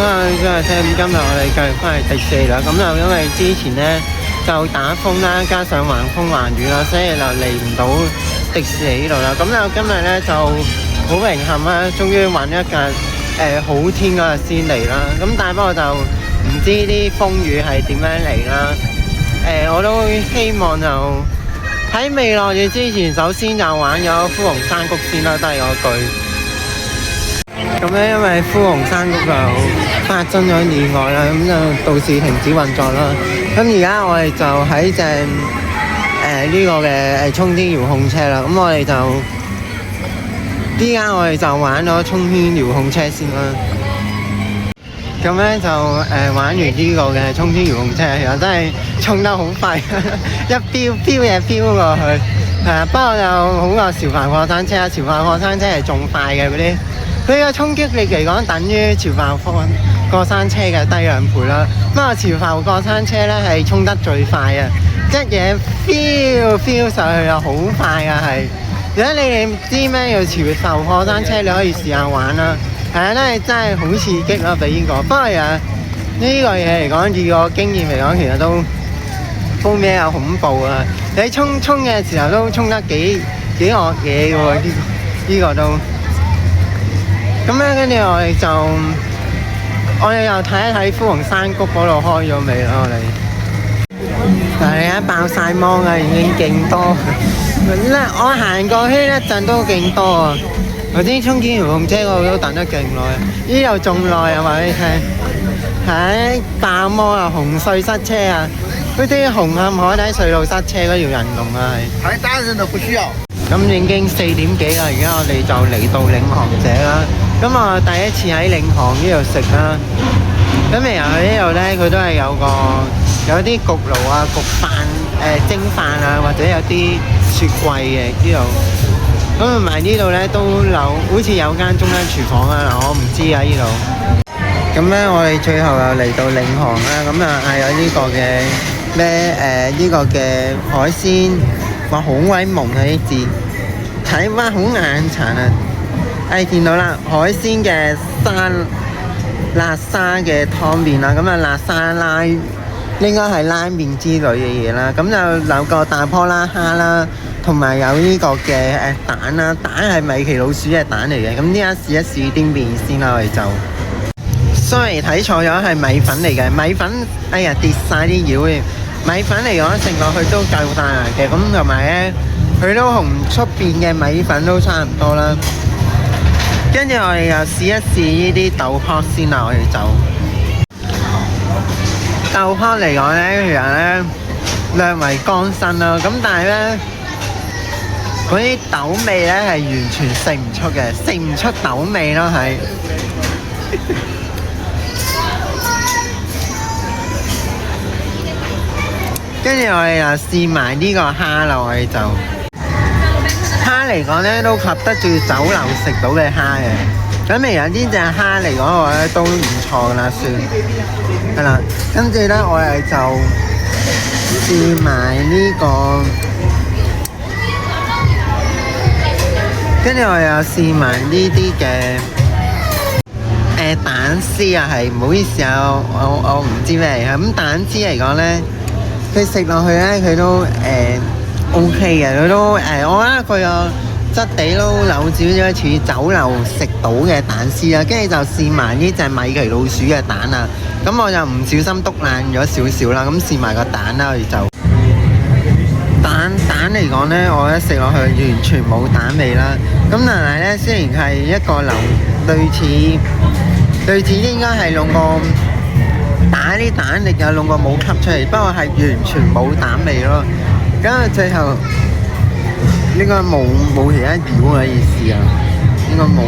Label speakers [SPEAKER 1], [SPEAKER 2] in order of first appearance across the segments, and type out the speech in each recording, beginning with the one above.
[SPEAKER 1] 啊，今日我哋繼續翻嚟迪士尼啦。咁就因為之前咧就打風啦，加上橫風橫雨啦，所以就嚟唔到迪士尼呢度啦。咁就今日咧就好榮幸啦，終於揾一架好天嗰日先嚟啦。咁但係不過就唔知啲風雨係點樣嚟啦。我都希望就喺未落雨之前，首先就玩咗灰熊山谷先啦，都係嗰句。咁咧，因為灰熊山谷就發生咗意外啦，咁就到時停止運作啦。咁而家我哋就喺正呢個嘅衝天遙控車啦。咁我哋就依家我哋就玩咗衝天遙控車先啦。咁咧就玩完呢個嘅衝天遙控車，其實真係衝得好快，一飆嘢飆過去。係啊，不過就好過潮帆過山車啊！潮帆過山車係仲快嘅嗰啲。佢嘅衝擊力嚟講，等於潮帆過山車嘅低2倍啦。不過潮帆過山車咧係衝得最快啊！一嘢飆上去啊，好快啊係！如果你哋唔知咩叫潮帆過山車，你可以試下玩啦。係啊，真係好刺激咯，俾呢個。不過啊，呢個嘢嚟講，以我經驗嚟講，其實都風咩有恐怖啊！你衝嘅時候都衝得幾惡嘢嘅喎，呢個都。咁咧，跟住我哋又睇一睇灰熊山谷嗰度開咗未啦，我哋。但係而家爆晒芒啊，已經勁多。我行過圈一陣都勁多啊！頭先衝天遙控車嗰度都等得勁耐，呢度仲耐啊！話俾你聽，係爆芒啊，紅隧塞車啊，嗰啲紅磡海底隧道塞車嗰條人龍啊係。
[SPEAKER 2] 台單人都不需要。
[SPEAKER 1] 咁已經4點幾啦，而家我哋就嚟到領航者啦。咁我第一次喺領航呢度食啦。咁嚟由呢度咧，佢都係有啲焗爐啊、焗飯、蒸飯啊，或者有啲雪櫃嘅呢度。咁同埋呢度咧都好似有間中間廚房啊。嗱，我唔知啊呢度。咁咧，我哋最後又嚟到領航啦。咁啊嗌咗呢個嘅呢個嘅海鮮。哇，好鬼朦啊啲字，睇哇好眼殘啊！見到啦，海鮮嘅辣沙嘅湯麵啦，咁啊辣沙拉應該係拉麵之類嘅嘢啦。咁就有個大波拉蝦啦，同埋有呢個嘅蛋啦，蛋係米奇老鼠嘅蛋嚟嘅。咁呢家試一試啲麵先啦，我哋就。sorry 睇錯咗，係米粉嚟嘅。米粉哎呀跌晒啲料嘅。米粉嚟講食落去都夠大牙嘅，咁同埋咧佢都同出邊嘅米粉都差唔多啦。跟住我哋又試一試呢啲豆泡先啦，我哋就豆泡嚟講咧，其實咧略為乾身啦，咁但係咧嗰啲豆味咧係完全食唔出嘅，食唔出豆味咯係。跟住我哋又試埋呢個蝦啦，我哋就蝦嚟講咧都及得住酒樓食到嘅蝦嘅。咁而家呢隻蝦嚟講嘅話咧都唔錯噶啦，算係啦。跟住咧我哋就試埋呢個，跟住我哋又試埋呢啲嘅蛋絲啊，係唔好意思啊，我唔知咩嚟嘅。咁蛋絲嚟講咧。佢食落去咧，佢都OK 嘅，佢都我覺得佢個質地都有少少似酒樓食到嘅蛋絲啦。跟住就試埋呢隻米奇老鼠嘅蛋啊，咁我就唔小心篤爛咗少少啦。咁試埋個蛋啦，我哋就蛋嚟講咧，我覺得食落去完全冇蛋味啦。咁但係咧，雖然係一個類似應該係用個打啲蛋力有弄個冇吸出嚟，不過係完全冇蛋味咯。咁啊，最後應該冇其他料嘅意思啊，應該冇。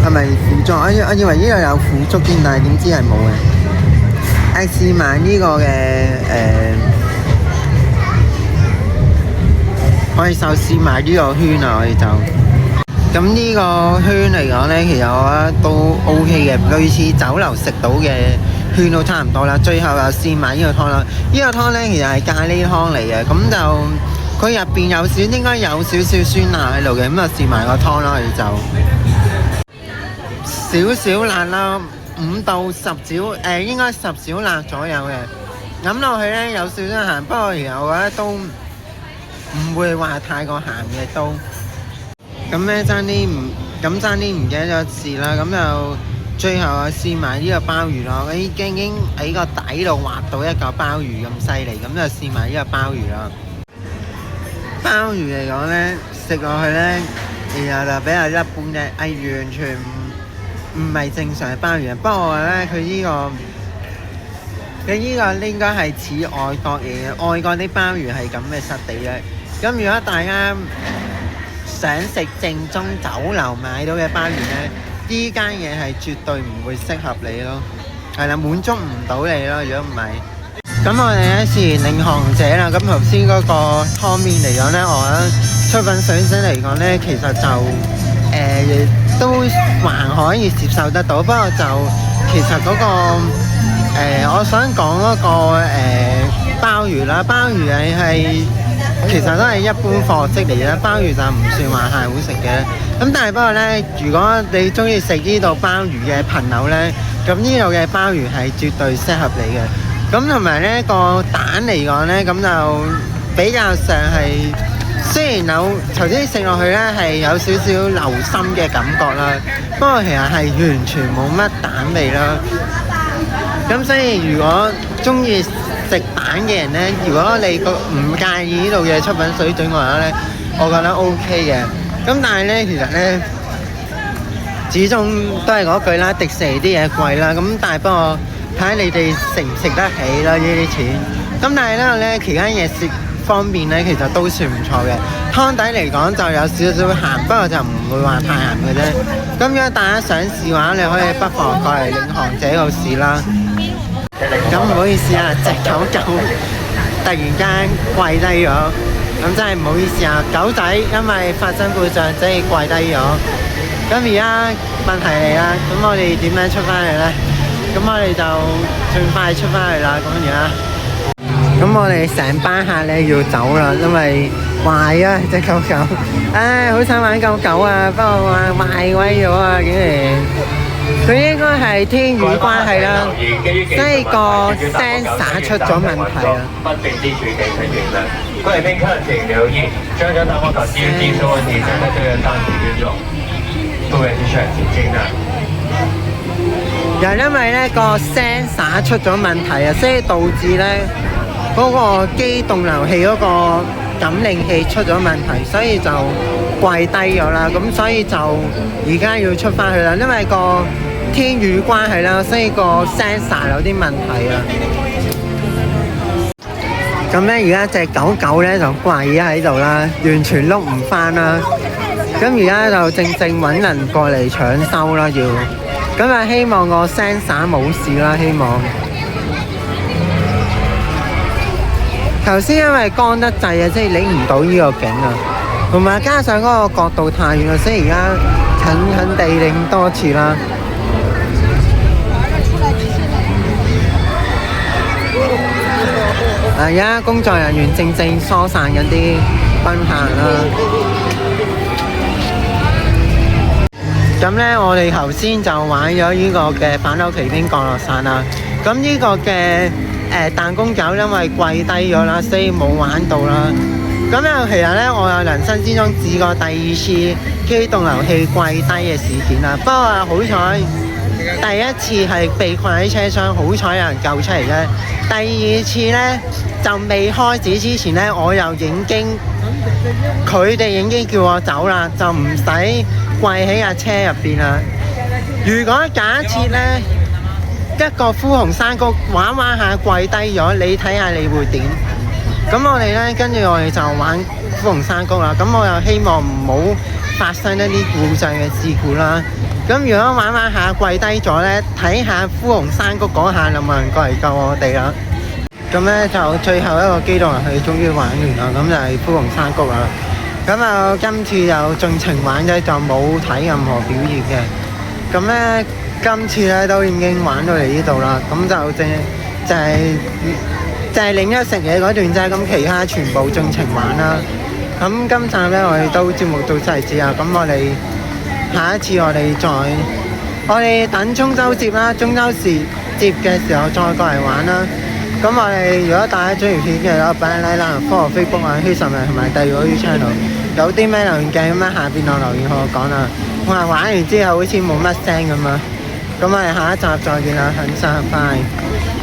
[SPEAKER 1] 係咪腐竹？我以為呢度有腐竹添，但係點知係冇嘅。試埋呢個嘅我哋就試埋呢個圈啊，我哋就。咁呢個圈嚟講咧，其實我覺得都 OK 嘅，類似酒樓食到嘅圈都差唔多啦。最後又試埋呢個湯啦。呢個湯咧其實係咖喱湯嚟嘅，咁就佢入邊應該有少少酸辣喺度嘅，咁就試埋個湯啦，我哋就少少辣啦。5到10小應該10小辣左右嘅。飲落去呢，有少少鹹，不過其實我覺得都唔會話太過鹹嘅都。咁呢爭啲唔記得咗試啦，咁就最後啊試埋呢個鮑魚咯。已經喺個底度畫到一嚿鮑魚咁犀利，咁就試埋呢個鮑魚啦。鮑魚嚟講呢，食落去呢，然後就比較一般嘅，完全唔係正常嘅鮑魚。不過我覺得佢呢個應該係似外國嘢，外國啲鮑魚係咁嘅質地嘅。咁如果大家想食正宗酒樓買到嘅鮑魚呢，呢間嘢係絕對唔會適合你咯，係啦，滿足唔到你咯。如果唔係，咁我哋呢試完領航者啦。咁頭先嗰個湯麵嚟講呢，我覺得出品水準嚟講呢，其實就都還可以接受得到。不過就其實嗰個我想講嗰個鮑魚啦，鮑魚係其實都係一般貨色嚟嘅，鮑魚就唔算話太好食嘅。咁但係不過呢，如果你中意食呢度鮑魚嘅朋友呢，咁呢度嘅鮑魚係絕對適合你嘅。咁同埋呢個蛋嚟講呢，咁就比較上係雖然有頭先食落去呢係有少少流心嘅感覺啦，不過其實係完全冇乜蛋味啦。咁所以如果中意食蛋嘅人呢，如果你唔介意呢度嘅出品水準嘅話呢，我覺得 OK 嘅。咁但係呢，其實呢，始終都係嗰句啦，迪士尼啲嘢貴啦。咁但係不過睇下你哋食唔食得起啦呢啲錢。咁但係呢，其他嘢食方面呢，其實都算唔錯嘅。湯底嚟講就有少少鹹，不過就唔會話太鹹嘅啫。咁如果大家想試嘅話，你可以不妨過嚟領航者度試啦。咁唔好意思啊，隻狗突然間跪低咗，咁真係唔好意思啊。狗仔因為發生故障，所以跪低咗。咁而家問題嚟啦，咁我哋點樣出翻嚟呢？咁我哋就盡快出翻嚟啦。咁我哋成班客咧要走啦，因為壞啊隻狗狗。唉，好想玩狗狗啊，不過話壞鬼咗啊，竟然。佢應該係天雨關係啦，即係個聲灑出咗問題啊。不正之處地請原諒，貴賓客請留意，將打開手機技術問題，正在對人當局運用，各位乘客請進啦。又因為咧個聲灑出咗問題啊，所以導致咧嗰個機動流器嗰個感應器出咗問題，所以就跪低咗啦。咁所以就而家要出翻去啦，因為個天雨關係啦，所以個聲沙有啲問題啊。咁咧而家隻狗狗咧就跪喺度啦，完全碌唔翻啦。咁而家就正揾人過嚟搶修啦，要咁啊，希望個聲沙冇事啦，希望。頭先因為乾得滯啊，即係影唔到呢個景啊，同埋加上嗰個角度太遠啦，所以而家近地影多次啦。而家工作人員正疏散緊啲賓客啦。咁呢，我哋頭先就玩咗呢個嘅反斗奇兵降落傘啦。咁呢個嘅彈弓狗因為跪低咗啦，所以冇玩到啦。咁又其實呢，我有人生之中試過第2次機動遊戲跪低嘅事件啦。不過好彩第一次係被困喺車廂，好彩有人救出嚟啫。第2次呢，就未開始之前呢，我又佢哋已經叫我走啦，就唔使跪喺架車入邊啦。如果假設呢，一個灰熊山谷玩下跪低咗，你睇下你會點？咁我哋呢，跟住我哋就玩灰熊山谷啦。咁我又希望唔好發生一啲故障嘅事故啦。咁如果玩下跪低咗呢，睇下灰熊山谷嗰下有冇人過嚟救我哋啦。咁呢，就最後一個機動遊戲終於玩完啦，咁就係灰熊山谷啦。咁啊，今次就盡情玩啫，就冇睇任何表演嘅。咁呢，今次呢都已經玩到嚟呢度啦。咁就係領咗食嘢嗰段啫。咁其他全部盡情玩啦。咁今集呢，我哋都節目到此為止啊。咁我哋下一次我哋再我哋等中秋節啦，中秋節嘅時候再過嚟玩啦。咁我哋如果大家中意片嘅話，擺 like 啦，follow Facebook 啊，希神啊同埋第二個 channel， 有啲咩留言嘅咁喺下邊度留言同我講啦。我話玩完之後好似冇乜聲咁啊，咁我哋下一集再見啦，很快。